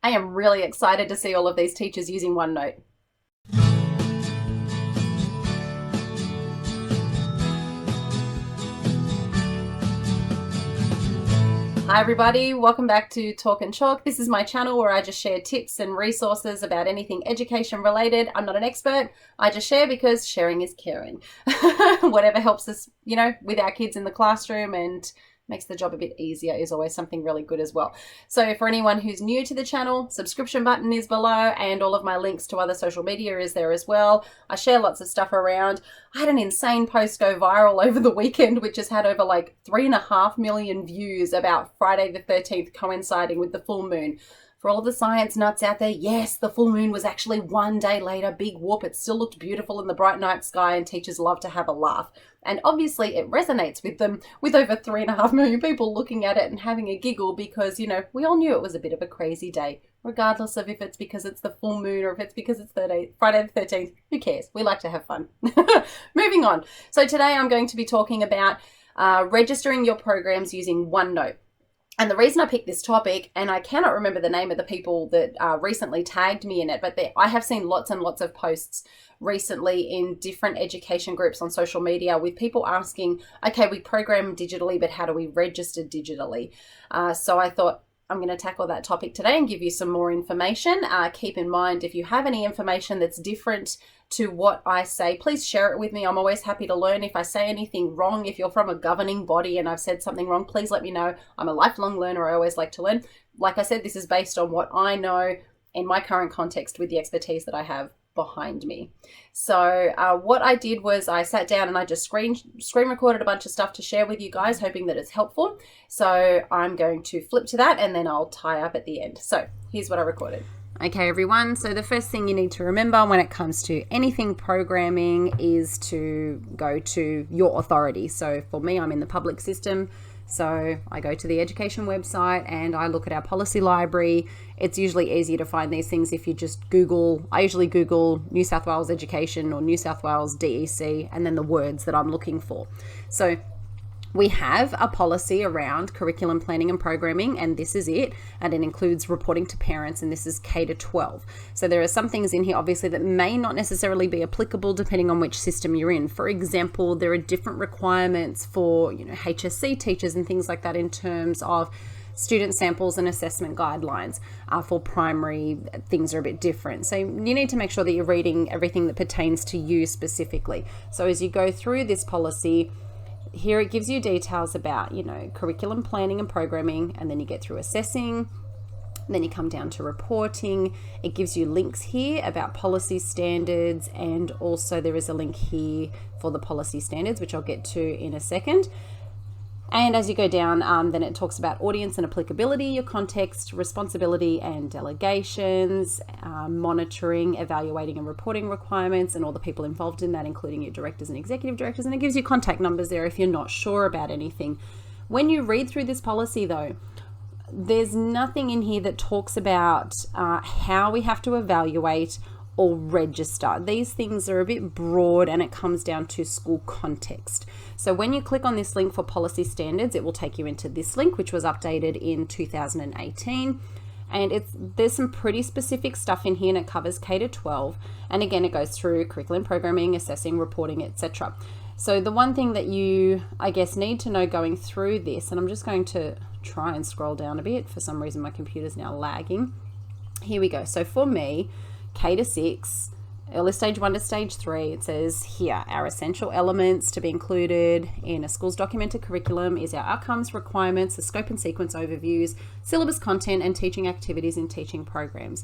I am really excited to see all of these teachers using OneNote. Hi everybody, welcome back to Talk and Chalk. This is my channel where I just share tips and resources about anything education related. I'm not an expert, I just share because sharing is caring. Whatever helps us, with our kids in the classroom and makes the job a bit easier is always something really good as well. So for anyone who's new to the channel, subscription button is below and all of my links to other social media is there as well. I share lots of stuff around. I had an insane post go viral over the weekend, which has had over like 3.5 million views about Friday the 13th coinciding with the full moon. For all of the science nuts out there, yes, the full moon was actually 1 day later. Big whoop. It still looked beautiful in the bright night sky and teachers love to have a laugh. And obviously it resonates with them, with over 3.5 million people looking at it and having a giggle because, we all knew it was a bit of a crazy day, regardless of if it's because it's the full moon or if it's because it's Friday the 13th. Who cares? We like to have fun. Moving on. So today I'm going to be talking about registering your programs using OneNote. And the reason I picked this topic, and I cannot remember the name of the people that recently tagged me in it, but I have seen lots and lots of posts recently in different education groups on social media with people asking, okay, we program digitally, but how do we register digitally? So I thought, I'm going to tackle that topic today and give you some more information. Keep in mind, if you have any information that's different to what I say, please share it with me. I'm always happy to learn. If I say anything wrong, if you're from a governing body and I've said something wrong, please let me know. I'm a lifelong learner. I always like to learn. Like I said, this is based on what I know in my current context with the expertise that I have behind me. So what I did was I sat down and I just screen recorded a bunch of stuff to share with you guys, hoping that it's helpful. So I'm going to flip to that and then I'll tie up at the end. So here's what I recorded. Okay, everyone. So the first thing you need to remember when it comes to anything programming is to go to your authority. So for me, I'm in the public system. So I go to the education website and I look at our policy library. It's usually easier to find these things if you just Google. I usually Google New South Wales Education or New South Wales DEC and then the words that I'm looking for. So we have a policy around curriculum planning and programming, and this is it, and it includes reporting to parents, and this is K to 12. So there are some things in here obviously that may not necessarily be applicable depending on which system you're in. For example, there are different requirements for HSC teachers and things like that in terms of student samples and assessment guidelines. For primary, things are a bit different. So you need to make sure that you're reading everything that pertains to you specifically. So as you go through this policy, here it gives you details about, curriculum planning and programming, and then you get through assessing, then you come down to reporting. It gives you links here about policy standards, and also there is a link here for the policy standards, which I'll get to in a second. And as you go down, then it talks about audience and applicability, your context, responsibility and delegations, monitoring, evaluating and reporting requirements, and all the people involved in that, including your directors and executive directors. And it gives you contact numbers there if you're not sure about anything. When you read through this policy though, there's nothing in here that talks about how we have to evaluate or register. These things are a bit broad and it comes down to school context. So when you click on this link for policy standards, it will take you into this link, which was updated in 2018. And there's some pretty specific stuff in here, and it covers K to 12. And again, it goes through curriculum programming, assessing, reporting, etc. So the one thing that you, need to know going through this, and I'm just going to try and scroll down a bit. For some reason, my computer's now lagging. Here we go. So for me, K to 6, early stage 1 to stage 3, it says here, our essential elements to be included in a school's documented curriculum is our outcomes, requirements, the scope and sequence overviews, syllabus content, and teaching activities in teaching programs.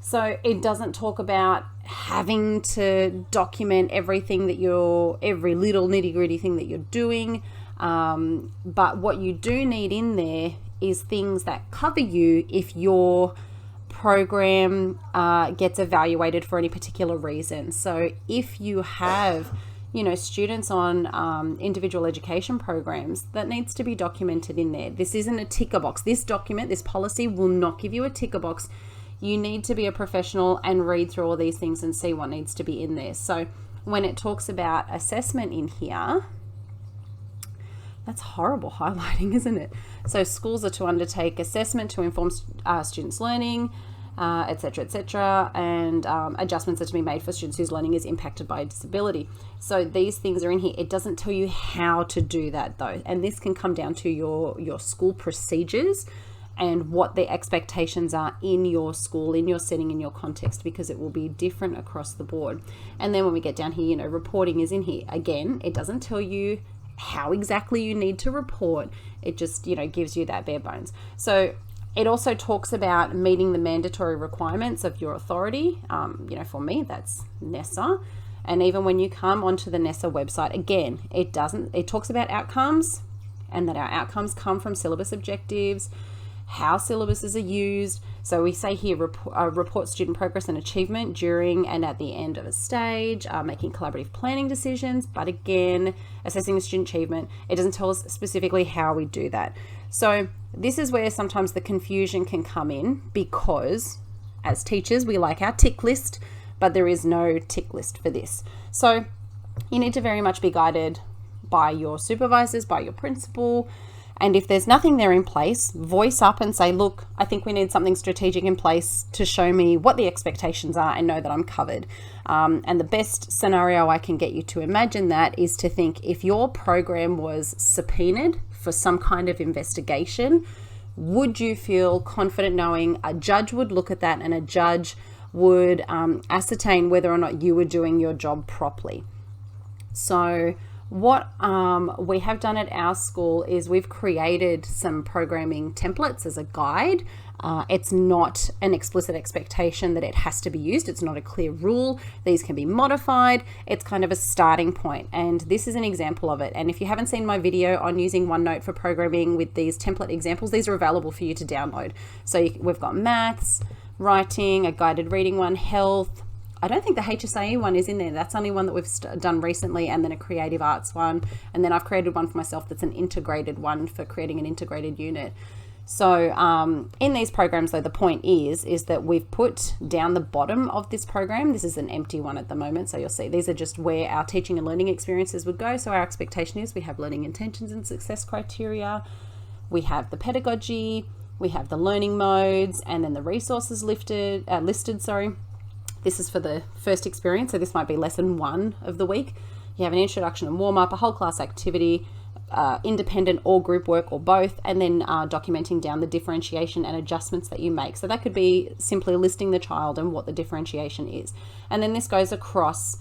So it doesn't talk about having to document everything that every little nitty gritty thing that you're doing. But what you do need in there is things that cover you if your program gets evaluated for any particular reason. So if you have students on individual education programs, that needs to be documented in there. This isn't a ticker box. This policy will not give you a ticker box. You need to be a professional and read through all these things and see what needs to be in there. So when it talks about assessment in here, That's horrible highlighting, isn't it? So schools are to undertake assessment to inform students' learning, etc., etc., and adjustments are to be made for students whose learning is impacted by a disability. So these things are in here. It doesn't tell you how to do that though, and this can come down to your school procedures and what the expectations are in your school, in your setting, in your context, because it will be different across the board. And then when we get down here, you know, reporting is in here. Again, it doesn't tell you how exactly you need to report. It just, you know, gives you that bare bones. So it also talks about meeting the mandatory requirements of your authority. You know, for me, that's NESA. And even when you come onto the NESA website, again, it talks about outcomes, and that our outcomes come from syllabus objectives, how syllabuses are used. So we say here, report student progress and achievement during and at the end of a stage, making collaborative planning decisions. But again, assessing the student achievement, it doesn't tell us specifically how we do that. So this is where sometimes the confusion can come in, because as teachers, we like our tick list, but there is no tick list for this. So you need to very much be guided by your supervisors, by your principal. And if there's nothing there in place, voice up and say, look, I think we need something strategic in place to show me what the expectations are and know that I'm covered. And the best scenario I can get you to imagine that is to think, if your program was subpoenaed for some kind of investigation, would you feel confident knowing a judge would look at that and a judge would ascertain whether or not you were doing your job properly? So what we have done at our school is we've created some programming templates as a guide. It's not an explicit expectation that it has to be used. It's not a clear rule. These can be modified. It's kind of a starting point. And this is an example of it. And if you haven't seen my video on using OneNote for programming with these template examples, these are available for you to download. So we've got maths, writing, a guided reading one, health. I don't think the HSAE one is in there. That's only one that we've done recently, and then a creative arts one. And then I've created one for myself that's an integrated one for creating an integrated unit. So in these programs, though, the point is that we've put down the bottom of this program. This is an empty one at the moment. So you'll see these are just where our teaching and learning experiences would go. So our expectation is we have learning intentions and success criteria. We have the pedagogy. We have the learning modes, and then the resources listed. This is for the first experience, so this might be lesson 1 of the week. You have an introduction and warm-up, a whole class activity, independent or group work or both, and then documenting down the differentiation and adjustments that you make. So that could be simply listing the child and what the differentiation is. And then this goes across,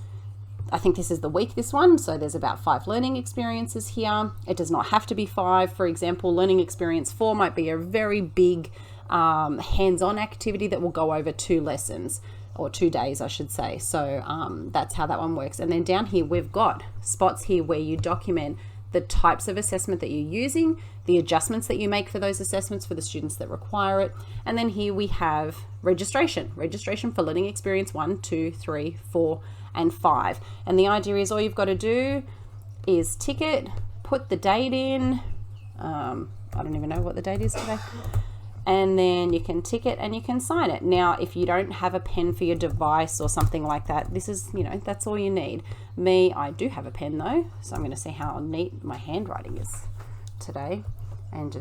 I think this is the week, this one, so there's about 5 learning experiences here. It does not have to be 5. For example, learning experience 4 might be a very big hands-on activity that will go over 2 lessons. Or 2 days, I should say. So that's how that one works. And then down here, we've got spots here where you document the types of assessment that you're using, the adjustments that you make for those assessments for the students that require it. And then here we have registration for learning experience 1, 2, 3, 4, and 5. And the idea is all you've got to do is tick it, put the date in. I don't even know what the date is today. And then you can tick it and you can sign it. Now, if you don't have a pen for your device or something like that, this is, you know, that's all you need. Me, I do have a pen though, so I'm going to see how neat my handwriting is today. And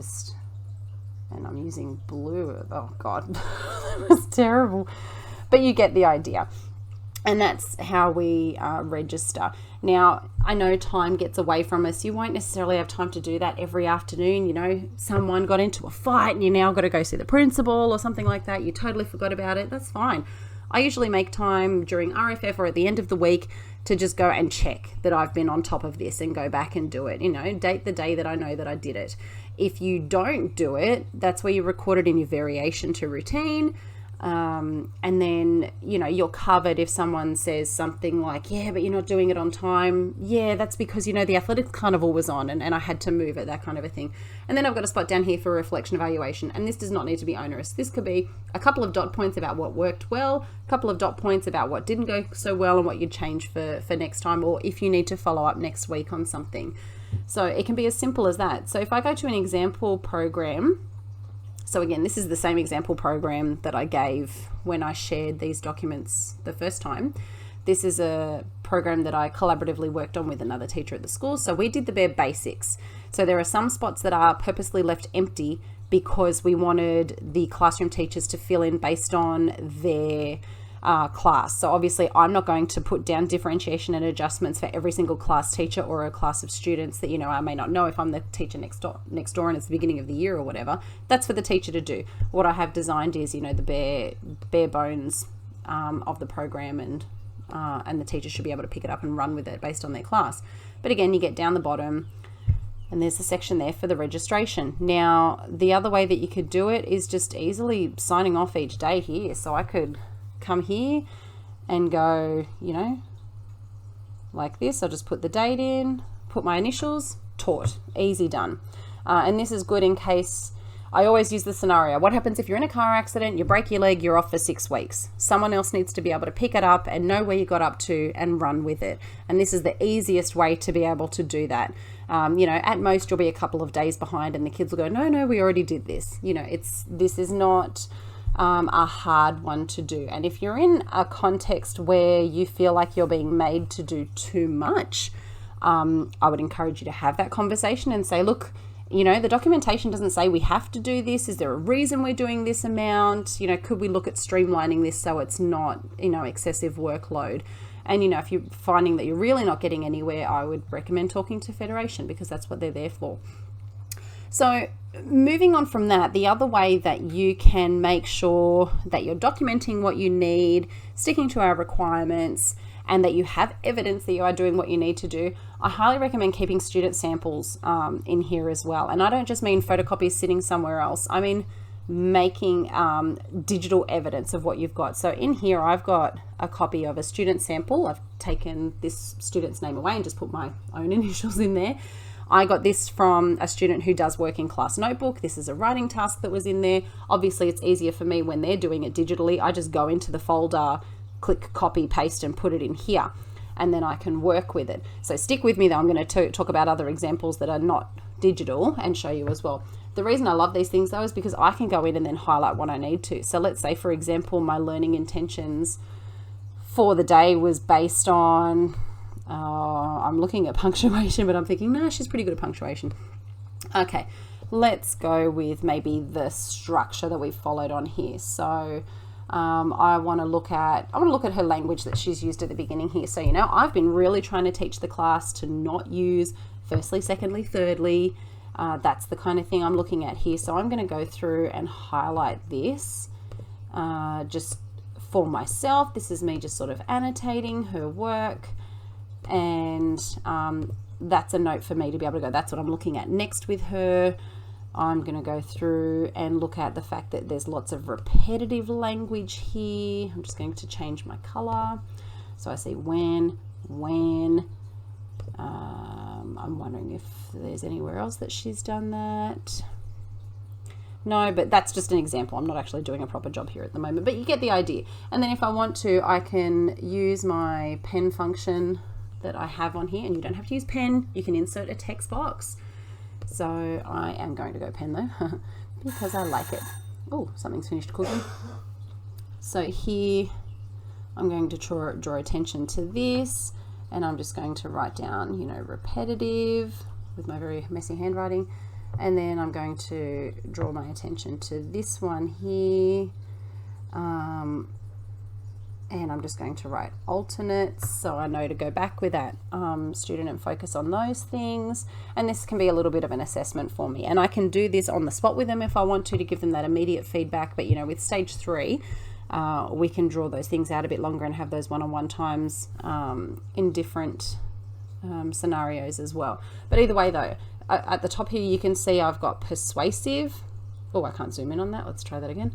I'm using blue. Oh God, that was terrible. But you get the idea. And that's how we register. Now, I know time gets away from us. You won't necessarily have time to do that every afternoon. You know, someone got into a fight and you now got to go see the principal or something like that. You totally forgot about it. That's fine. I usually make time during RFF or at the end of the week to just go and check that I've been on top of this and go back and do it. You know, date the day that I know that I did it. If you don't do it, that's where you record it in your variation to routine. And then, you know, you're covered if someone says something like, yeah, but you're not doing it on time. Yeah, that's because, you know, the athletics carnival was on and I had to move it, that kind of a thing. And then I've got a spot down here for reflection evaluation. And this does not need to be onerous. This could be a couple of dot points about what worked well, a couple of dot points about what didn't go so well and what you'd change for next time, or if you need to follow up next week on something. So it can be as simple as that. So if I go to an example program, so again, this is the same example program that I gave when I shared these documents the first time. This is a program that I collaboratively worked on with another teacher at the school. So we did the bare basics. So there are some spots that are purposely left empty because we wanted the classroom teachers to fill in based on their class. So obviously I'm not going to put down differentiation and adjustments for every single class teacher or a class of students that, you know, I may not know if I'm the teacher next door and it's the beginning of the year or whatever. That's for the teacher to do. What I have designed is, you know, the bare bones of the program, and the teacher should be able to pick it up and run with it based on their class. But again, you get down the bottom and there's a section there for the registration. Now, the other way that you could do it is just easily signing off each day here. So I could come here and go, you know, like this. I'll just put the date in, put my initials, taught, easy, done. And this is good in case, I always use the scenario. What happens if you're in a car accident, you break your leg, you're off for 6 weeks? Someone else needs to be able to pick it up and know where you got up to and run with it. And this is the easiest way to be able to do that. You know, at most you'll be a couple of days behind and the kids will go, no, we already did this. You know, this is not a hard one to do. And if you're in a context where you feel like you're being made to do too much, I would encourage you to have that conversation and say, look, you know, the documentation doesn't say we have to do this. Is there a reason we're doing this amount? You know, could we look at streamlining this so it's not, you know, excessive workload? And, you know, if you're finding that you're really not getting anywhere, I would recommend talking to Federation because that's what they're there for. So moving on from that, the other way that you can make sure that you're documenting what you need, sticking to our requirements, and that you have evidence that you are doing what you need to do, I highly recommend keeping student samples in here as well. And I don't just mean photocopies sitting somewhere else. I mean making digital evidence of what you've got. So in here, I've got a copy of a student sample. I've taken this student's name away and just put my own initials in there. I got this from a student who does working class notebook. This is a writing task that was in there. Obviously, it's easier for me when they're doing it digitally. I just go into the folder, click copy, paste, and put it in here, and then I can work with it. So stick with me though. I'm going to talk about other examples that are not digital and show you as well. The reason I love these things though is because I can go in and then highlight what I need to. So let's say, for example, my learning intentions for the day was based on, I'm looking at punctuation, but I'm thinking, no, she's pretty good at punctuation. Okay, let's go with maybe the structure that we've followed on here. So I want to look at her language that she's used at the beginning here. So, you know, I've been really trying to teach the class to not use firstly, secondly, thirdly. That's the kind of thing I'm looking at here. So I'm going to go through and highlight this just for myself. This is me just sort of annotating her work, and that's a note for me to be able to go, that's what I'm looking at next with her. I'm going to go through and look at the fact that there's lots of repetitive language here. I'm just going to change my color. So I see when. I'm wondering if there's anywhere else that she's done that. No, but that's just an example. I'm not actually doing a proper job here at the moment, but you get the idea. And then if I want to, I can use my pen function that I have on here, and you don't have to use pen. You can insert a text box. So I am going to go pen though, because I like it. Oh, something's finished cooking. So here, I'm going to draw attention to this, and I'm just going to write down, you know, repetitive with my very messy handwriting. And then I'm going to draw my attention to this one here. And I'm just going to write alternates, so I know to go back with that student and focus on those things. And this can be a little bit of an assessment for me. And I can do this on the spot with them if I want to give them that immediate feedback. But, you know, with stage 3, we can draw those things out a bit longer and have those one-on-one times in different scenarios as well. But either way though, at the top here you can see I've got persuasive. Oh, I can't zoom in on that. Let's try that again.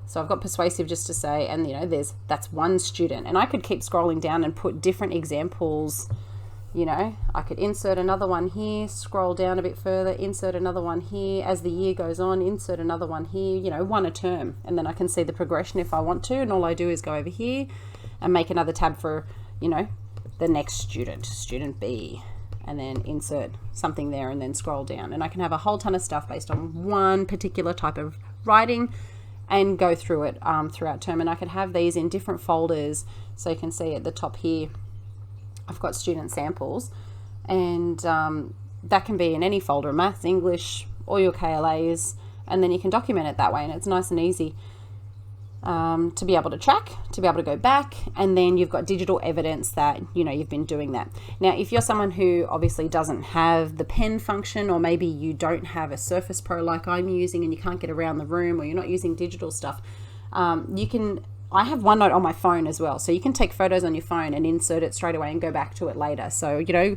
So I've got persuasive just to say, and you know, that's one student, and I could keep scrolling down and put different examples. You know, I could insert another one here, scroll down a bit further, insert another one here. As the year goes on, insert another one here, you know, one a term, and then I can see the progression if I want to, and all I do is go over here and make another tab for, you know, the next student, student B, and then insert something there and then scroll down, and I can have a whole ton of stuff based on one particular type of writing. and go through it throughout term. And I could have these in different folders. So you can see at the top here, I've got student samples, and that can be in any folder, maths, English, or your KLAs, and then you can document it that way, and it's nice and easy to be able to track, to be able to go back, and then you've got digital evidence that, you know, you've been doing that. Now, if you're someone who obviously doesn't have the pen function, or maybe you don't have a Surface Pro like I'm using and you can't get around the room, or you're not using digital stuff, I have OneNote on my phone as well, so you can take photos on your phone and insert it straight away and go back to it later. So, you know,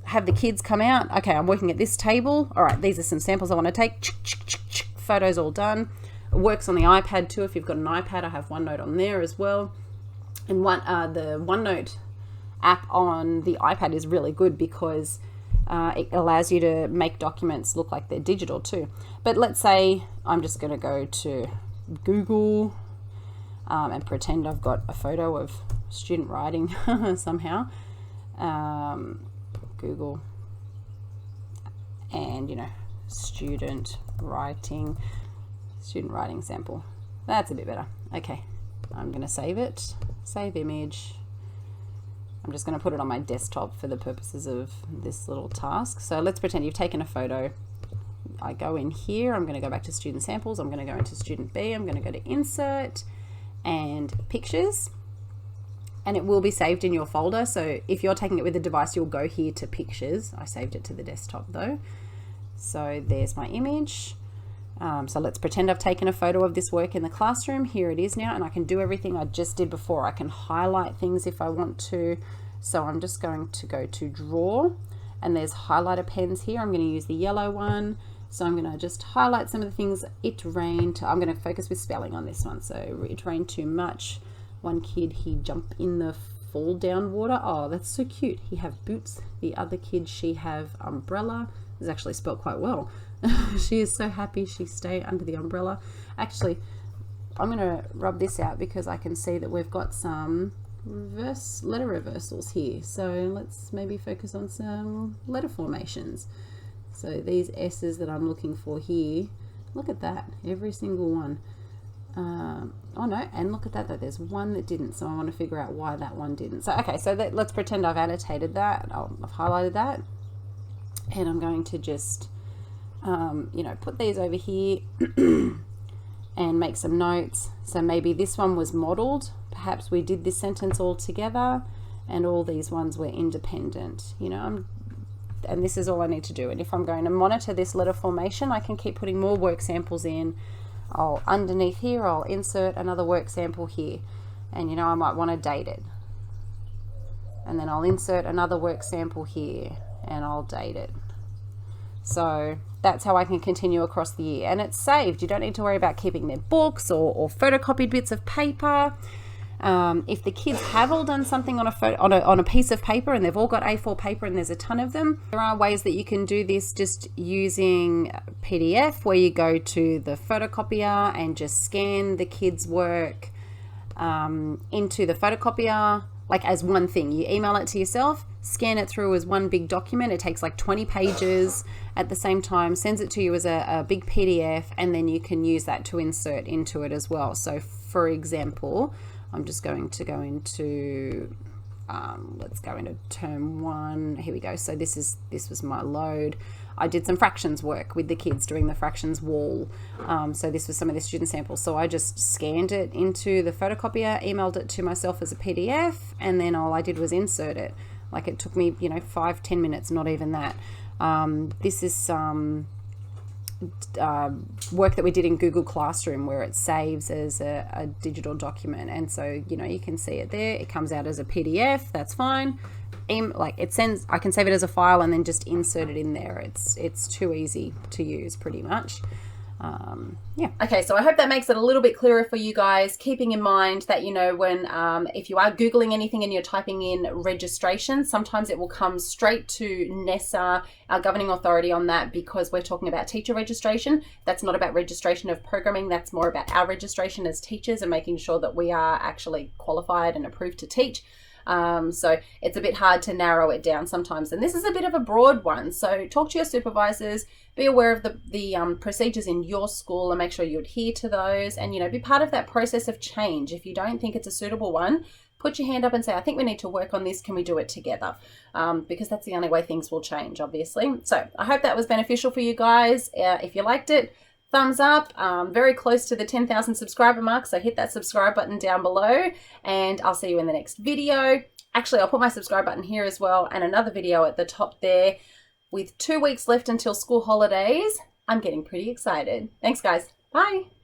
have the kids come out, okay, I'm working at this table, all right, these are some samples I want to take, photos all done. It works on the iPad too. If you've got an iPad, I have OneNote on there as well. And the OneNote app on the iPad is really good because it allows you to make documents look like they're digital too. But let's say I'm just going to go to Google and pretend I've got a photo of student writing somehow. Google, and, you know, student writing sample. That's a bit better. Okay, I'm going to save it, save image. I'm just going to put it on my desktop for the purposes of this little task. So let's pretend you've taken a photo. I go in here, I'm going to go back to student samples, I'm going to go into student B, I'm going to go to insert and pictures, and it will be saved in your folder. So if you're taking it with a device, you'll go here to pictures. I saved it to the desktop though. So there's my image. So let's pretend I've taken a photo of this work in the classroom. Here it is now, and I can do everything I just did before. I can highlight things if I want to. So I'm just going to go to draw, and there's highlighter pens here. I'm going to use the yellow one. So I'm going to just highlight some of the things. It rained. I'm going to focus with spelling on this one. So it rained too much. One kid, he jumped in the fall down water. Oh, that's so cute. He have boots. The other kid, she have umbrella. It's actually spelled quite well. She is so happy she stay under the umbrella. Actually, I'm going to rub this out because I can see that we've got some letter reversals here. So let's maybe focus on some letter formations. So these S's that I'm looking for here, look at that, every single one. Oh no, and look at that, there's one that didn't, so I want to figure out why that one didn't. So okay, so let's pretend I've annotated that, I've highlighted that, and I'm going to just you know, put these over here and make some notes. So maybe this one was modeled, perhaps we did this sentence all together, and all these ones were independent. You know, and this is all I need to do. And if I'm going to monitor this letter formation, I can keep putting more work samples in. Underneath here, I'll insert another work sample here, and, you know, I might want to date it, and then I'll insert another work sample here and I'll date it. So that's how I can continue across the year, and it's saved. You don't need to worry about keeping their books or photocopied bits of paper. If the kids have all done something on a piece of paper, and they've all got A4 paper and there's a ton of them, there are ways that you can do this just using PDF, where you go to the photocopier and just scan the kids' work into the photocopier, like as one thing. You email it to yourself, scan it through as one big document. It takes like 20 pages at the same time, sends it to you as a big PDF, and then you can use that to insert into it as well. So for example, I'm just going to go into, let's go into term 1. Here we go. So this was my load. I did some fractions work with the kids doing the fractions wall. So this was some of the student samples. So I just scanned it into the photocopier, emailed it to myself as a PDF, and then all I did was insert it. Like, it took me, you know, 5-10 minutes, not even that. This is some work that we did in Google Classroom, where it saves as a digital document, and so, you know, you can see it there. It comes out as a PDF. That's fine. Like, it sends, I can save it as a file and then just insert it in there. It's too easy to use, pretty much. Yeah. Okay, so I hope that makes it a little bit clearer for you guys, keeping in mind that, you know, when if you are Googling anything and you're typing in registration, sometimes it will come straight to NESA, our governing authority on that, because we're talking about teacher registration. That's not about registration of programming. That's more about our registration as teachers and making sure that we are actually qualified and approved to teach. So it's a bit hard to narrow it down sometimes. And this is a bit of a broad one. So talk to your supervisors, be aware of the procedures in your school and make sure you adhere to those, and, you know, be part of that process of change. If you don't think it's a suitable one, put your hand up and say, I think we need to work on this. Can we do it together? Because that's the only way things will change, obviously. So I hope that was beneficial for you guys. If you liked it, thumbs up. Very close to the 10,000 subscriber mark, so hit that subscribe button down below, and I'll see you in the next video. Actually, I'll put my subscribe button here as well, and another video at the top there. With 2 weeks left until school holidays, I'm getting pretty excited. Thanks, guys. Bye.